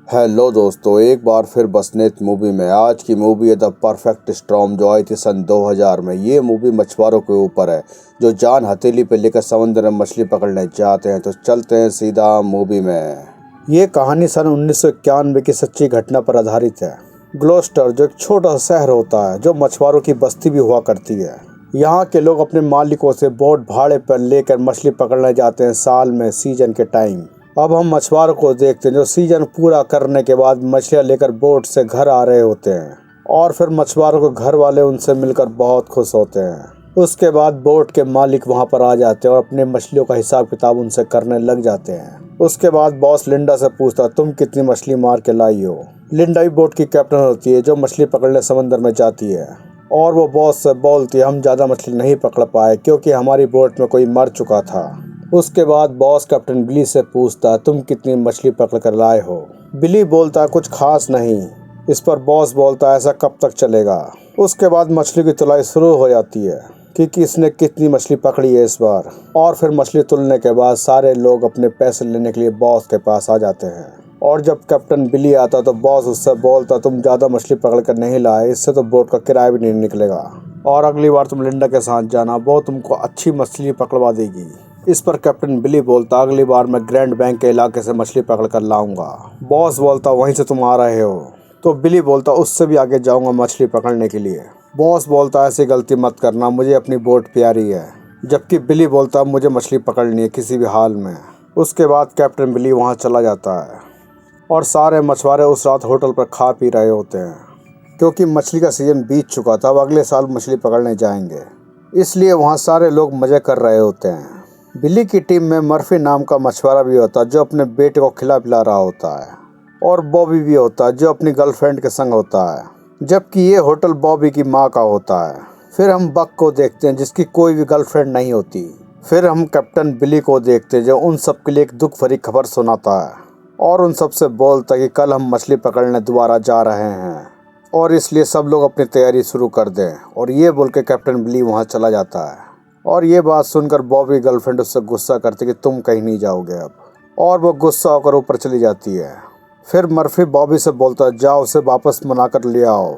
Hello दोस्तों, एक बार फिर बसनेत मूवी में। आज की मूवी है द परफेक्ट स्टॉर्म, जो आई थी सन 2000 में। ये मूवी मछुआरों के ऊपर है जो जान हथेली पे लेकर समुद्र में मछली पकड़ने जाते हैं। तो चलते हैं सीधा मूवी में। ये कहानी सन 1991 की सच्ची घटना पर आधारित है। ग्लोस्टर जो एक छोटा सा शहर होता है, जो मछुआरों की बस्ती भी हुआ करती है। यहाँ के लोग अपने मालिकों से बोट भाड़े पर लेकर मछली पकड़ने जाते हैं साल में सीजन के टाइम। अब हम मछुआरों को देखते हैं जो सीजन पूरा करने के बाद मछलियाँ लेकर बोट से घर आ रहे होते हैं, और फिर मछुआरों के घर वाले उनसे मिलकर बहुत खुश होते हैं। उसके बाद बोट के मालिक वहाँ पर आ जाते हैं और अपने मछलियों का हिसाब किताब उनसे करने लग जाते हैं। उसके बाद बॉस लिंडा से पूछता, तुम कितनी मछली मार के लाई हो। लिंडा भी बोट की कैप्टन होती है जो मछली पकड़ने समंदर में जाती है, और वो बॉस से बोलती है, हम ज़्यादा मछली नहीं पकड़ पाए क्योंकि हमारी बोट में कोई मर चुका था। उसके बाद बॉस कैप्टन बिली से पूछता, तुम कितनी मछली पकड़ कर लाए हो। बिली बोलता, कुछ खास नहीं। इस पर बॉस बोलता, ऐसा कब तक चलेगा। उसके बाद मछली की तुलाई शुरू हो जाती है कि किसने कितनी मछली पकड़ी है इस बार। और फिर मछली तुलने के बाद सारे लोग अपने पैसे लेने के लिए बॉस के पास आ जाते हैं। और जब कैप्टन बिली आता तो बॉस उससे बोलता, तुम ज़्यादा मछली पकड़ कर नहीं लाए, इससे तो बोट का किराया भी नहीं निकलेगा, और अगली बार तुम लिंडा के साथ जाना, वो तुमको अच्छी मछली पकड़वा देगी। इस पर कैप्टन बिली बोलता, अगली बार मैं ग्रैंड बैंक के इलाके से मछली पकड़ कर लाऊंगा। बॉस बोलता, वहीं से तुम आ रहे हो। तो बिली बोलता, उससे भी आगे जाऊंगा मछली पकड़ने के लिए। बॉस बोलता, ऐसी गलती मत करना, मुझे अपनी बोट प्यारी है। जबकि बिली बोलता, मुझे मछली पकड़नी है किसी भी हाल में। उसके बाद कैप्टन बिली वहाँ चला जाता है, और सारे मछुआरे उस रात होटल पर खा पी रहे होते हैं क्योंकि मछली का सीजन बीत चुका था। अब अगले साल मछली पकड़ने जाएंगे, इसलिए वहाँ सारे लोग मज़े कर रहे होते हैं। बिली की टीम में मर्फी नाम का मछुआरा भी होता है जो अपने बेटे को खिला पिला रहा होता है, और बॉबी भी होता है जो अपनी गर्लफ्रेंड के संग होता है, जबकि ये होटल बॉबी की माँ का होता है। फिर हम बक को देखते हैं जिसकी कोई भी गर्लफ्रेंड नहीं होती। फिर हम कैप्टन बिली को देखते हैं जो उन सब के लिए एक दुख भरी खबर सुनाता है, और उन सब से बोलता है कि कल हम मछली पकड़ने दोबारा जा रहे हैं, और इसलिए सब लोग अपनी तैयारी शुरू कर दें। और ये बोल के कैप्टन बिली वहाँ चला जाता है। और ये बात सुनकर बॉबी गर्लफ्रेंड उससे गुस्सा करती कि तुम कहीं नहीं जाओगे अब, और वो गुस्सा होकर ऊपर चली जाती है। फिर मर्फी बॉबी से बोलता है, जाओ उसे वापस मना कर ले आओ,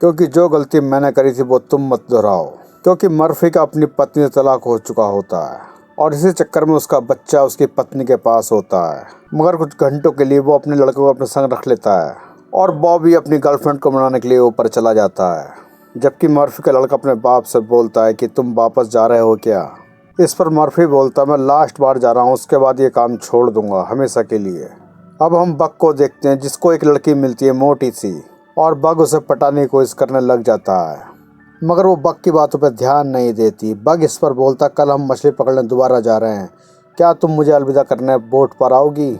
क्योंकि जो गलती मैंने करी थी वो तुम मत दोहराओ। क्योंकि मर्फी का अपनी पत्नी से तलाक हो चुका होता है, और इसी चक्कर में उसका बच्चा उसकी पत्नी के पास होता है। मगर कुछ घंटों के लिए वो अपने लड़के को अपने संग रख लेता है, और बॉबी अपनी गर्लफ्रेंड को मनाने के लिए ऊपर चला जाता है। जबकि मर्फी का लड़का अपने बाप से बोलता है कि तुम वापस जा रहे हो क्या। इस पर मर्फी बोलता है, मैं लास्ट बार जा रहा हूँ, उसके बाद ये काम छोड़ दूंगा हमेशा के लिए। अब हम बग को देखते हैं जिसको एक लड़की मिलती है मोटी सी, और बग उसे पटाने की कोशिश करने लग जाता है, मगर वो बग की बातों पर ध्यान नहीं देती। बग इस पर बोलता, कल हम मछली पकड़ने दोबारा जा रहे हैं, क्या तुम मुझे अलविदा करने बोट पर आओगी।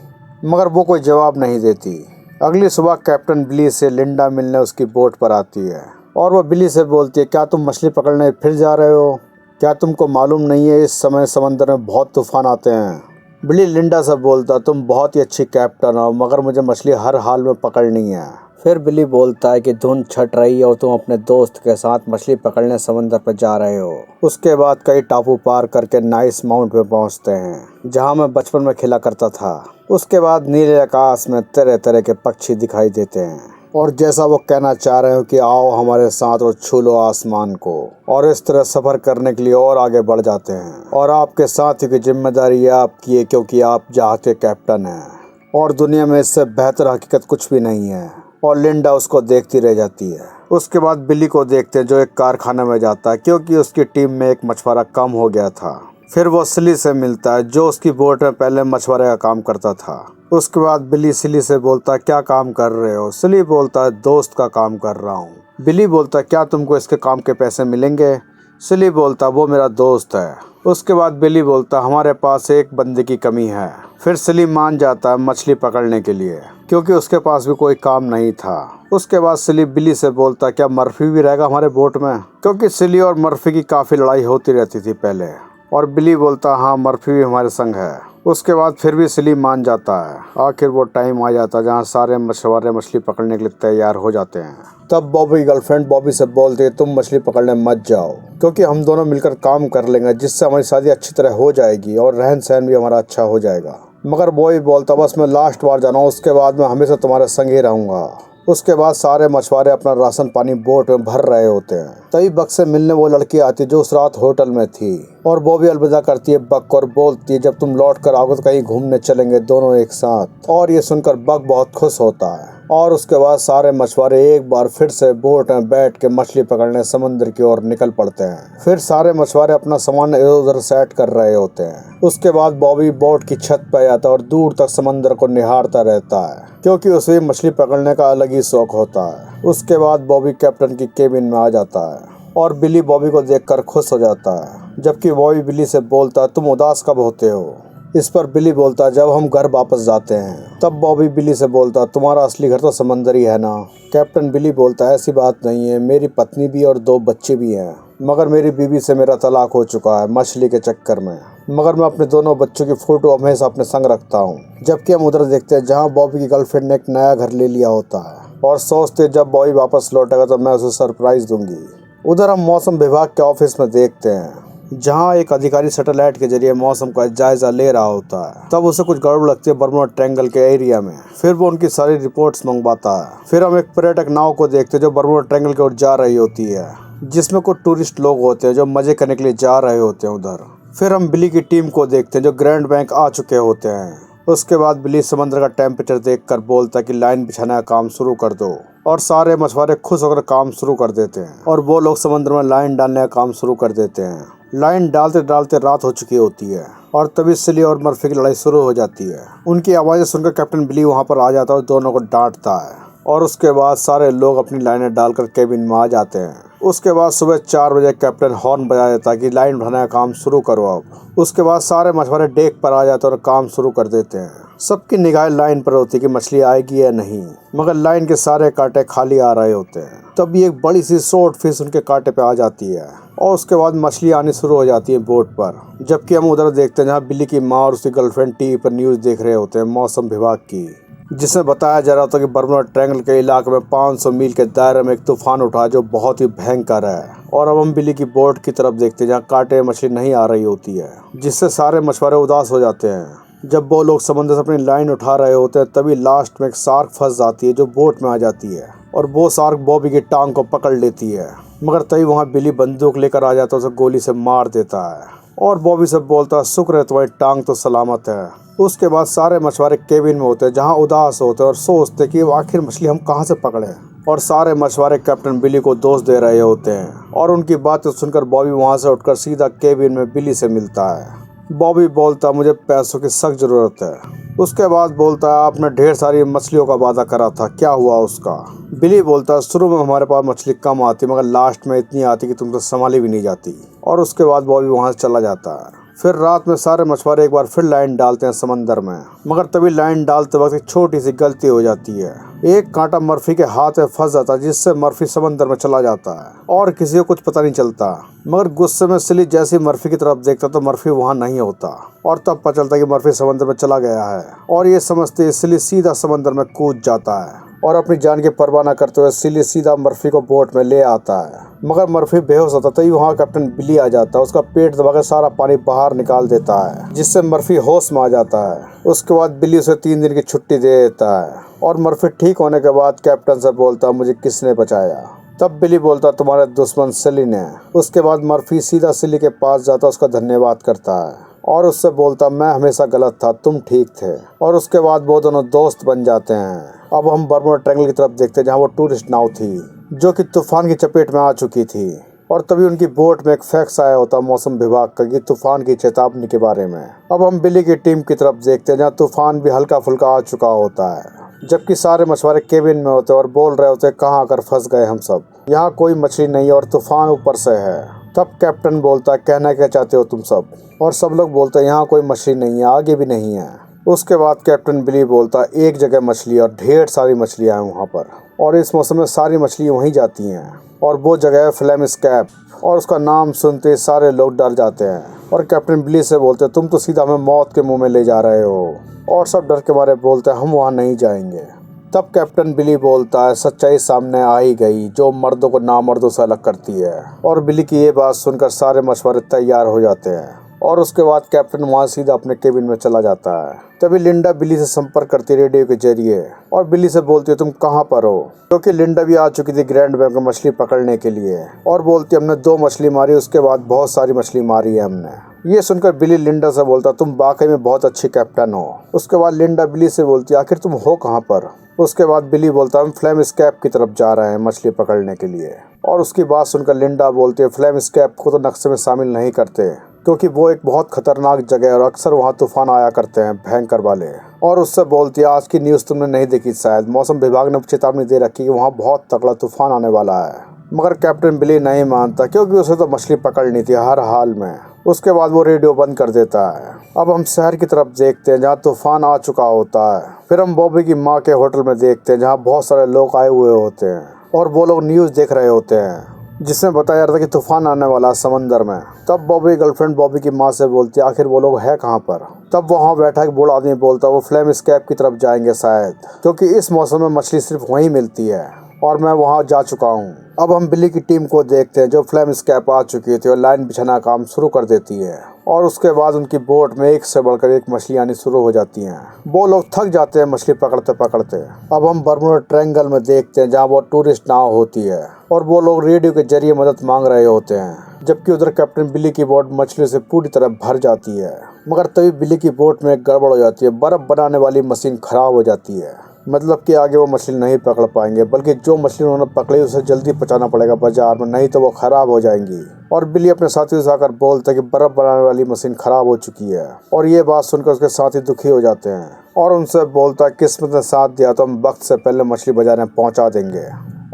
मगर वो कोई जवाब नहीं देती। अगली सुबह कैप्टन बिली से लिंडा मिलने उसकी बोट पर आती है, और वो बिली से बोलती है, क्या तुम मछली पकड़ने फिर जा रहे हो, क्या तुमको मालूम नहीं है इस समय समंदर में बहुत तूफान आते हैं। बिली लिंडा से बोलता, तुम बहुत ही अच्छी कैप्टन हो, मगर मुझे मछली हर हाल में पकड़नी है। फिर बिली बोलता है कि धुंध छट रही है और तुम अपने दोस्त के साथ मछली पकड़ने समंदर पर जा रहे हो। उसके बाद कई टापू पार करके नाइस माउंट पे पहुंचते हैं जहां मैं बचपन में खेला करता था। उसके बाद नीले आकाश में तरह तरह के पक्षी दिखाई देते हैं, और जैसा वो कहना चाह रहे हो कि आओ हमारे साथ और छू लो आसमान को। और इस तरह सफ़र करने के लिए और आगे बढ़ जाते हैं, और आपके साथी की जिम्मेदारी आपकी है क्योंकि आप जहाज के कैप्टन हैं, और दुनिया में इससे बेहतर हकीकत कुछ भी नहीं है। और लिंडा उसको देखती रह जाती है। उसके बाद बिली को देखते हैं जो एक कारखाने में जाता है क्योंकि उसकी टीम में एक मछुआरा कम हो गया था। फिर वो सिली से मिलता है जो उसकी बोट में पहले मछुआरे का काम करता था। उसके बाद बिली सिली से बोलता है, क्या काम कर रहे हो। सिली बोलता है, दोस्त का काम कर रहा हूँ। बिली बोलता है, क्या तुमको इसके काम के पैसे मिलेंगे। सिली बोलता, वो मेरा दोस्त है। उसके बाद बिली बोलता, हमारे पास एक बंदे की कमी है। फिर सिली मान जाता है मछली पकड़ने के लिए क्योंकि उसके पास भी कोई काम नहीं था। उसके बाद सिली बिली से बोलता, क्या मर्फी भी रहेगा हमारे बोट में, क्योंकि सिली और मर्फी की काफ़ी लड़ाई होती रहती थी पहले। और बिली बोलता, हाँ मर्फी भी हमारे संग है। उसके बाद फिर भी सिली मान जाता है। आखिर वो टाइम आ जाता है जहाँ सारे मछुआरे मछली पकड़ने के लिए तैयार हो जाते हैं। तब बॉबी गर्लफ्रेंड बॉबी से बोलती है, तुम मछली पकड़ने मत जाओ क्योंकि हम दोनों मिलकर काम कर लेंगे जिससे हमारी शादी अच्छी तरह हो जाएगी और रहन सहन भी हमारा अच्छा हो जाएगा। मगर बॉबी बोलता बस मैं लास्ट बार जाना हूँ, उसके बाद मैं हमेशा तुम्हारे संग ही रहूँगा। उसके बाद सारे मछुआरे अपना राशन पानी बोट में भर रहे होते हैं। तभी बक से मिलने वो लड़की आती है जो उस रात होटल में थी, और बॉबी अलविदा करती है बक को और बोलती है जब तुम लौट कर आओगे तो कहीं घूमने चलेंगे दोनों एक साथ। और ये सुनकर बक बहुत खुश होता है। और उसके बाद सारे मछुआरे एक बार फिर से बोट में बैठ के मछली पकड़ने समुद्र की ओर निकल पड़ते हैं। फिर सारे मछुआरे अपना सामान इधर उधर सेट कर रहे होते हैं। उसके बाद बॉबी बोट की छत पर आता है और दूर तक समंदर को निहारता रहता है, क्योंकि उसे मछली पकड़ने का अलग ही शौक होता है। उसके बाद बॉबी कैप्टन की केबिन में आ जाता है और बिली बॉबी को देखकर खुश हो जाता है, जबकि बॉबी बिली से बोलता है तुम उदास कब होते हो। इस पर बिली बोलता है जब हम घर वापस जाते हैं। तब बॉबी बिली से बोलता है तुम्हारा असली घर तो समंदर ही है ना। कैप्टन बिली बोलता है ऐसी बात नहीं है, मेरी पत्नी भी और 2 बच्चे भी हैं, मगर मेरी बीवी से मेरा तलाक हो चुका है मछली के चक्कर में। मगर मैं अपने दोनों बच्चों की फोटो हमेशा अपने संग रखता हूँ। जबकि हम उधर देखते हैं जहाँ बॉबी की गर्लफ्रेंड ने एक नया घर ले लिया होता है और सोचते जब बॉबी वापस लौटेगा तो मैं उसे सरप्राइज दूंगी। उधर हम मौसम विभाग के ऑफिस में देखते हैं जहाँ एक अधिकारी सैटेलाइट के जरिए मौसम का जायजा ले रहा होता है। तब उसे कुछ गड़बड़ लगती है बर्मुडा ट्रायंगल के एरिया में। फिर वो उनकी सारी रिपोर्ट्स मंगवाता है। फिर हम एक पर्यटक नाव को देखते हैं जो बर्मुडा ट्रायंगल की ओर जा रही होती है, जिसमें कुछ टूरिस्ट लोग होते हैं जो मजे करने के लिए जा रहे होते हैं उधर। फिर हम बिली की टीम को देखते हैं जो ग्रैंड बैंक आ चुके होते हैं। उसके बाद बिली समंदर का टेम्परेचर देखकर बोलता है कि लाइन बिछाने का काम शुरू कर दो, और सारे मछुआरे खुश होकर काम शुरू कर देते हैं और वो लोग समुद्र में लाइन डालने का काम शुरू कर देते हैं। लाइन डालते डालते रात हो चुकी होती है और तभी सिली और मर्फी की लड़ाई शुरू हो जाती है। उनकी आवाज़ें सुनकर कैप्टन बिली वहाँ पर आ जाता है और दोनों को डांटता है, और उसके बाद सारे लोग अपनी लाइनें डालकर केबिन में आ जाते हैं। उसके बाद सुबह 4 बजे कैप्टन हॉर्न बजा देता है कि लाइन बढ़ाने का काम शुरू करो अब। उसके बाद सारे मछुआरे डेक पर आ जाते हैं और काम शुरू कर देते हैं। सबकी निगाहें लाइन पर होती है कि मछली आएगी या नहीं, मगर लाइन के सारे कांटे खाली आ रहे होते हैं। तभी एक बड़ी सी शॉर्ट फिश उनके कांटे पे आ जाती है और उसके बाद मछली आनी शुरू हो जाती है बोट पर। जबकि हम उधर देखते हैं जहाँ बिली की माँ और उसकी गर्लफ्रेंड टीवी पर न्यूज़ देख रहे होते हैं मौसम विभाग की, जिसमें बताया जा रहा था कि बर्मुडा ट्रायंगल के इलाके में 500 मील के दायरे में एक तूफान उठा जो बहुत ही भयंकर है। और अब हम बिली की बोट की तरफ देखते हैं जहाँ कांटे मछली नहीं आ रही होती है, जिससे सारे मछुआरे उदास हो जाते हैं। जब वो लोग समुद्र से अपनी लाइन उठा रहे होते हैं तभी लास्ट में एक शार्क फंस जाती है जो बोट में आ जाती है, और वो शार्क बॉबी की टांग को पकड़ लेती है। मगर तभी वहाँ बिली बंदूक लेकर आ जाता है, उसे गोली से मार देता है और बॉबी से बोलता है शुक्र है तुम्हारी टांग तो सलामत है। उसके बाद सारे मछुआरे केबिन में होते हैं जहाँ उदास होते हैं और सोचते हैं कि आखिर मछली हम कहाँ से पकड़े, और सारे मछुआरे कैप्टन बिली को दोष दे रहे होते हैं। और उनकी बातें सुनकर बॉबी वहाँ से उठकर सीधा केबिन में बिली से मिलता है। बॉबी बोलता मुझे पैसों की सख्त ज़रूरत है। उसके बाद बोलता है आपने ढेर सारी मछलियों का वादा करा था, क्या हुआ उसका। बिली बोलता है शुरू में हमारे पास मछली कम आती मगर लास्ट में इतनी आती कि तुमसे संभाली भी नहीं जाती। और उसके बाद बॉबी वहाँ से चला जाता है। फिर रात में सारे मछुआरे एक बार फिर लाइन डालते हैं समंदर में, मगर तभी लाइन डालते वक्त एक छोटी सी गलती हो जाती है। एक कांटा मर्फी के हाथ में फंस जाता है, जिससे मर्फी समंदर में चला जाता है और किसी को कुछ पता नहीं चलता। मगर गुस्से में सिली जैसी मर्फी की तरफ देखता तो मर्फी वहाँ नहीं होता, और तब पता चलता कि मर्फी समंदर में चला गया है। और ये समझते सिली सीधा समंदर में कूद जाता है और अपनी जान की परवाह न करते हुए सिली सीधा मर्फी को बोट में ले आता है। मगर मर्फी बेहोश होता तभी वहाँ कैप्टन बिली आ जाता है, उसका पेट दबाकर सारा पानी बाहर निकाल देता है, जिससे मर्फी होश में आ जाता है। उसके बाद बिली उसे 3 दिन की छुट्टी दे देता है और मर्फी ठीक होने के बाद कैप्टन से बोलता मुझे किसने बचाया। तब बिली बोलता तुम्हारे दुश्मन सिली ने। उसके बाद मर्फी सीधा सिली के पास जाता, उसका धन्यवाद करता है और उससे बोलता मैं हमेशा गलत था, तुम ठीक थे। और उसके बाद वो दोनों दोस्त बन जाते हैं। अब हम बर्मुडा ट्रायंगल की तरफ देखते हैं जहाँ वो टूरिस्ट नाव थी जो कि तूफान की चपेट में आ चुकी थी, और तभी उनकी बोट में एक फैक्स आया होता मौसम विभाग का कि तूफान की चेतावनी के बारे में। अब हम बिली की टीम की तरफ देखते हैं जहाँ तूफान भी हल्का फुल्का आ चुका होता है, जबकि सारे मछुआरे केबिन में होते और बोल रहे होते कहाँ आकर फंस गए हम सब, यहाँ कोई मछली नहीं और तूफान ऊपर से है। तब कैप्टन बोलता है कहना क्या चाहते हो तुम सब, और सब लोग बोलते हैं यहाँ कोई मछली नहीं है, आगे भी नहीं है। उसके बाद कैप्टन बिली बोलता है एक जगह मछली और ढेर सारी मछलियाँ हैं वहाँ पर, और इस मौसम में सारी मछली वहीं जाती हैं, और वो जगह है फ्लेमिश कैप। और उसका नाम सुनते ही सारे लोग डर जाते हैं और कैप्टन बिली से बोलते हैं तुम तो सीधा हमें मौत के मुंह में ले जा रहे हो, और सब डर के मारे बोलते हैं हम वहाँ नहीं जाएंगे। तब कैप्टन बिली बोलता है सच्चाई सामने आ ही गई जो मर्दों को नामर्दों से अलग करती है। और बिली की ये बात सुनकर सारे मछुआरे तैयार हो जाते हैं और उसके बाद कैप्टन वहाँ सीधा अपने केबिन में चला जाता है। तभी लिंडा बिली से संपर्क करती है रेडियो के जरिए और बिली से बोलती है तुम कहाँ पर हो, क्योंकि लिंडा भी आ चुकी थी ग्रैंड बैंक में मछली पकड़ने के लिए और बोलती है हमने 2 मछली मारी, उसके बाद बहुत सारी मछली मारी है हमने। ये सुनकर बिली लिंडा से बोलता तुम वाकई में बहुत अच्छी कैप्टन हो। उसके बाद लिंडा बिली से बोलती है आखिर तुम हो कहाँ पर। उसके बाद बिली बोलता हम फ्लेम स्कैप की तरफ जा रहे हैं मछली पकड़ने के लिए। और उसकी बात सुनकर लिंडा बोलती है फ्लेम स्कैप को तो नक्शे में शामिल नहीं करते, क्योंकि वो एक बहुत खतरनाक जगह है और अक्सर वहाँ तूफान आया करते हैं भयंकर वाले। और उससे बोलती है आज की न्यूज़ तुमने नहीं देखी शायद, मौसम विभाग ने चेतावनी दे रखी है कि वहाँ बहुत तगड़ा तूफान आने वाला है। मगर कैप्टन बिली नहीं मानता, क्योंकि उसे तो मछली पकड़नी थी हर हाल में। उसके बाद वो रेडियो बंद कर देता है। अब हम शहर की तरफ देखते हैं जहाँ तूफान आ चुका होता है। फिर हम बॉबी की माँ के होटल में देखते हैं जहाँ बहुत सारे लोग आए हुए होते हैं और वो लोग न्यूज़ देख रहे होते हैं जिसमें बताया जा रहा था कि तूफान आने वाला है समंदर में। तब बॉबी गर्लफ्रेंड बॉबी की माँ से बोलती है आखिर वो लोग है कहाँ पर। तब वहाँ बैठा एक बूढ़ा आदमी बोलता है वो फ्लेम स्कैप की तरफ जाएंगे शायद, क्योंकि इस मौसम में मछली सिर्फ वहीं मिलती है और मैं वहाँ जा चुका हूँ। अब हम बिली की टीम को देखते हैं जो फ्लेम स्कैप आ चुकी थी और लाइन बिछाना काम शुरू कर देती है। और उसके बाद उनकी बोट में एक से बढ़कर एक मछली आनी शुरू हो जाती हैं। वो लोग थक जाते हैं मछली पकड़ते पकड़ते। अब हम बर्मुडा ट्रायंगल में देखते हैं जहाँ वो टूरिस्ट नाव होती है और वो लोग रेडियो के जरिए मदद मांग रहे होते हैं, जबकि उधर कैप्टन बिली की बोट मछलियों से पूरी तरह भर जाती है। मगर तभी बिली की बोट में एक गड़बड़ हो जाती है, बर्फ बनाने वाली मशीन खराब हो जाती है। मतलब कि आगे वो मछली नहीं पकड़ पाएंगे, बल्कि जो मछली उन्होंने पकड़ी उसे जल्दी पहुंचाना पड़ेगा बाजार में, नहीं तो वो खराब हो जाएंगी। और बिली अपने साथियों से आकर बोलता है कि बर्फ बनाने वाली मशीन खराब हो चुकी है। और ये बात सुनकर उसके साथी दुखी हो जाते हैं और उनसे बोलता है किस्मत ने साथ दिया तो हम वक्त से पहले मछली बाजार में पहुँचा देंगे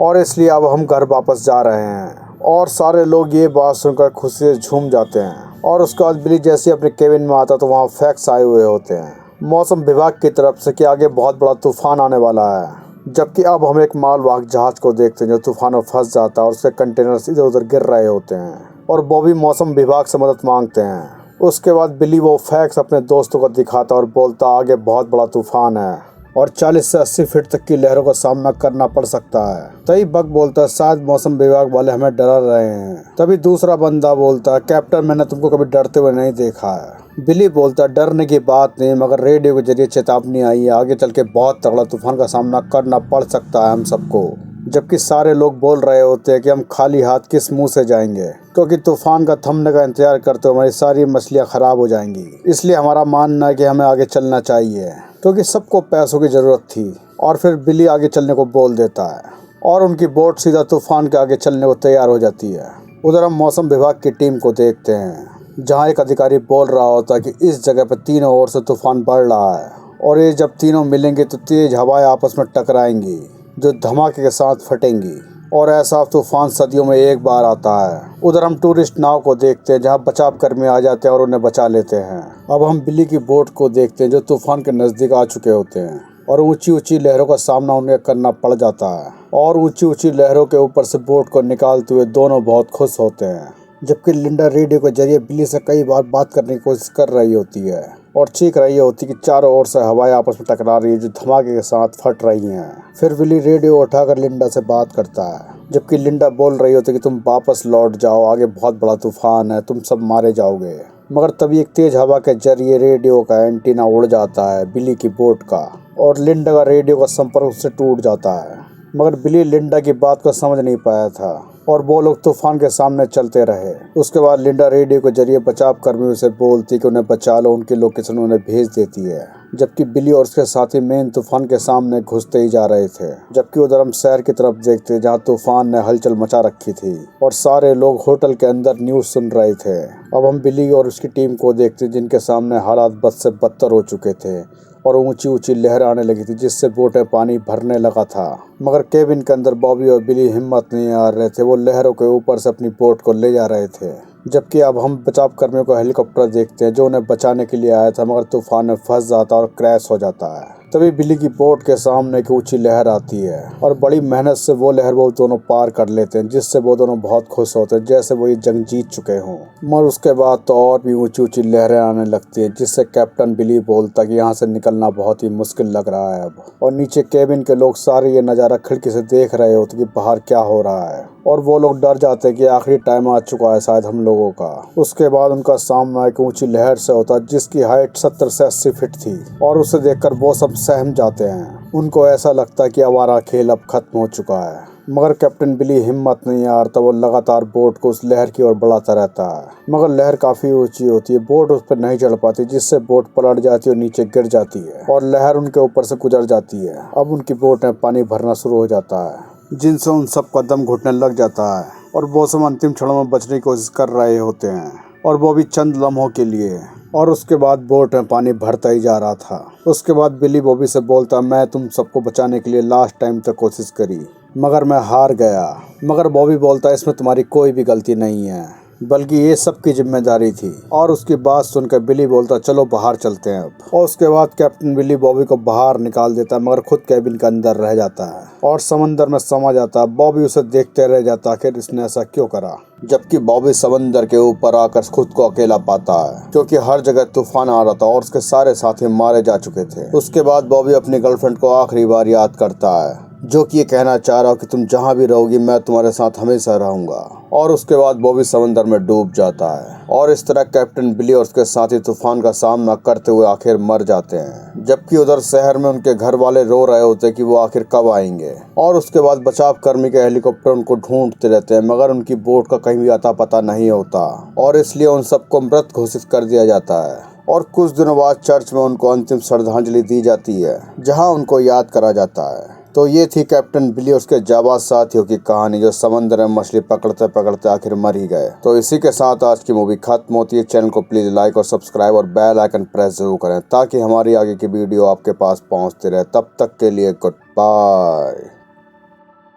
और इसलिए अब हम घर वापस जा रहे हैं। और सारे लोग ये बात सुनकर खुशी से झूम जाते हैं। और उसके बाद बिली जैसे अपने केबिन में आता तो वहाँ फैक्स आए हुए होते हैं मौसम विभाग की तरफ से कि आगे बहुत बड़ा तूफान आने वाला है। जबकि अब हम एक मालवाहक जहाज को देखते हैं जो तूफान में फंस जाता है और उसके कंटेनर्स इधर उधर गिर रहे होते हैं और बॉबी मौसम विभाग से मदद मांगते हैं। उसके बाद बिली वो फैक्स अपने दोस्तों को दिखाता और बोलता आगे बहुत बड़ा तूफान है और 40 से 80 फीट तक की लहरों का सामना करना पड़ सकता है। तभी बक बोलता है शायद मौसम विभाग वाले हमें डरा रहे हैं। तभी दूसरा बंदा बोलता है कैप्टन मैंने तुमको कभी डरते हुए नहीं देखा है। बिली बोलता है डरने की बात नहीं, मगर रेडियो के जरिए चेतावनी आई है आगे चल के बहुत तगड़ा तूफान का सामना करना पड़ सकता है हम सबको। जबकि सारे लोग बोल रहे होते हैं कि हम खाली हाथ किस मुंह से जाएंगे, क्योंकि तूफान का थमने का इंतजार करते हुए हमारी सारी मछलियां खराब हो जाएंगी। इसलिए हमारा मानना है कि हमें आगे चलना चाहिए, क्योंकि सबको पैसों की ज़रूरत थी। और फिर बिली आगे चलने को बोल देता है और उनकी बोट सीधा तूफान के आगे चलने को तैयार हो जाती है। उधर हम मौसम विभाग की टीम को देखते हैं जहाँ एक अधिकारी बोल रहा होता है कि इस जगह पर तीनों ओर से तूफान बढ़ रहा है और ये जब तीनों मिलेंगे तो तेज हवाएं आपस में टकराएंगी जो धमाके के साथ फटेंगी और ऐसा तूफान सदियों में एक बार आता है। उधर हम टूरिस्ट नाव को देखते हैं जहां बचाव कर्मी आ जाते हैं और उन्हें बचा लेते हैं। अब हम बिली की बोट को देखते हैं जो तूफान के नज़दीक आ चुके होते हैं और ऊंची ऊंची लहरों का सामना उन्हें करना पड़ जाता है और ऊंची ऊंची लहरों के ऊपर से बोट को निकालते हुए दोनों बहुत खुश होते हैं। जबकि लिंडा रेडियो के जरिए बिली से कई बार बात करने की कोशिश कर रही होती है और चीख रही होती कि चारों ओर से हवाएं आपस में टकरा रही है जो धमाके के साथ फट रही हैं। फिर बिली रेडियो उठाकर लिंडा से बात करता है, जबकि लिंडा बोल रही होती कि तुम वापस लौट जाओ, आगे बहुत बड़ा तूफान है, तुम सब मारे जाओगे। मगर तभी एक तेज हवा के जरिए रेडियो का एंटीना उड़ जाता है बिली की बोट का और लिंडा का रेडियो का संपर्क उससे टूट जाता है। मगर बिली लिंडा की बात को समझ नहीं पाया था और वो लोग तूफान के सामने चलते रहे। उसके बाद लिंडा रेडियो के जरिए बचाव कर्मियों से बोलती कि उन्हें बचा लो, उनकी लोकेशन उन्हें भेज देती है। जबकि बिली और उसके साथी मेन तूफान के सामने घुसते ही जा रहे थे। जबकि उधर हम शहर की तरफ देखते जहाँ तूफान ने हलचल मचा रखी थी और सारे लोग होटल के अंदर न्यूज़ सुन रहे थे। अब हम बिली और उसकी टीम को देखते जिनके सामने हालात बद से बदतर हो चुके थे और ऊंची ऊंची लहर आने लगी थी जिससे बोट में पानी भरने लगा था। मगर केबिन के अंदर बॉबी और बिली हिम्मत नहीं हार रहे थे, वो लहरों के ऊपर से अपनी बोट को ले जा रहे थे। जबकि अब हम बचाव कर्मियों को हेलीकॉप्टर देखते हैं जो उन्हें बचाने के लिए आया था, मगर तूफान में फंस जाता और क्रैश हो जाता है। तभी बिली की बोट के सामने एक ऊंची लहर आती है और बड़ी मेहनत से वो लहर वो दोनों पार कर लेते हैं, जिससे वो दोनों बहुत खुश होते हैं जैसे वो ये जंग जीत चुके हों। मगर उसके बाद तो और भी ऊंची ऊंची लहरें आने लगती हैं, जिससे कैप्टन बिली बोलता कि यहाँ से निकलना बहुत ही मुश्किल लग रहा है अब। और नीचे केबिन के लोग सारे ये नज़ारा खिड़की से देख रहे होते कि बाहर क्या हो रहा है। और वो लोग डर जाते हैं कि आखिरी टाइम आ चुका है शायद हम लोगों का। उसके बाद उनका सामना एक ऊंची लहर से होता है जिसकी हाइट 70 से 80 फीट थी और उसे देखकर वो सब सहम जाते हैं। उनको ऐसा लगता है कि हमारा खेल अब खत्म हो चुका है, मगर कैप्टन बिली हिम्मत नहीं हारता। वो लगातार बोट को उस लहर की ओर बढ़ाता रहता है, मगर लहर काफी ऊंची होती है, बोट उस पर नहीं चढ़ पाती, जिससे बोट पलट जाती है और नीचे गिर जाती है और लहर उनके ऊपर से गुजर जाती है। अब उनकी बोट में पानी भरना शुरू हो जाता है, जिनसे उन सबका दम घुटने लग जाता है और वो सब अंतिम क्षणों में बचने की कोशिश कर रहे होते हैं, और वो भी चंद लम्हों के लिए। और उसके बाद बोट में पानी भरता ही जा रहा था। उसके बाद बिली बॉबी से बोलता, मैं तुम सबको बचाने के लिए लास्ट टाइम तक कोशिश करी, मगर मैं हार गया। मगर बॉबी बोलता, इसमें तुम्हारी कोई भी गलती नहीं है, बल्कि ये सबकी जिम्मेदारी थी। और उसकी बात सुनकर बिली बोलता, चलो बाहर चलते हैं अब। और उसके बाद कैप्टन बिली बॉबी को बाहर निकाल देता है, मगर खुद कैबिन के अंदर रह जाता है और समंदर में समा जाता है। बॉबी उसे देखते रह जाता, आखिर इसने ऐसा क्यों करा। जबकि बॉबी समंदर के ऊपर आकर खुद को अकेला पाता है, क्योंकि हर जगह तूफान आ रहा था और उसके सारे साथी मारे जा चुके थे। उसके बाद बॉबी अपनी गर्लफ्रेंड को आखिरी बार याद करता है, जो कि ये कहना चाह रहा हो कि तुम जहाँ भी रहोगी मैं तुम्हारे साथ हमेशा रहूंगा। और उसके बाद बॉबी समंदर में डूब जाता है और इस तरह कैप्टन बिली और उसके साथी तूफान का सामना करते हुए आखिर मर जाते हैं। जबकि उधर शहर में उनके घर वाले रो रहे होते कि वो आखिर कब आएंगे। और उसके बाद बचाव कर्मी के हेलीकॉप्टर उनको ढूंढते रहते हैं, मगर उनकी बोट का कहीं भी अता पता नहीं होता और इसलिए उन सबको मृत घोषित कर दिया जाता है। और कुछ दिनों बाद चर्च में उनको अंतिम श्रद्धांजलि दी जाती है, जहाँ उनको याद करा जाता है। तो ये थी कैप्टन बिली और उसके जाबाज साथियों की कहानी, जो समंदर में मछली पकड़ते पकड़ते आखिर मर ही गए। तो इसी के साथ आज की मूवी खत्म होती है। चैनल को प्लीज लाइक और सब्सक्राइब और बेल आइकन प्रेस जरूर करें, ताकि हमारी आगे की वीडियो आपके पास पहुंचती रहे। तब तक के लिए गुड बाय।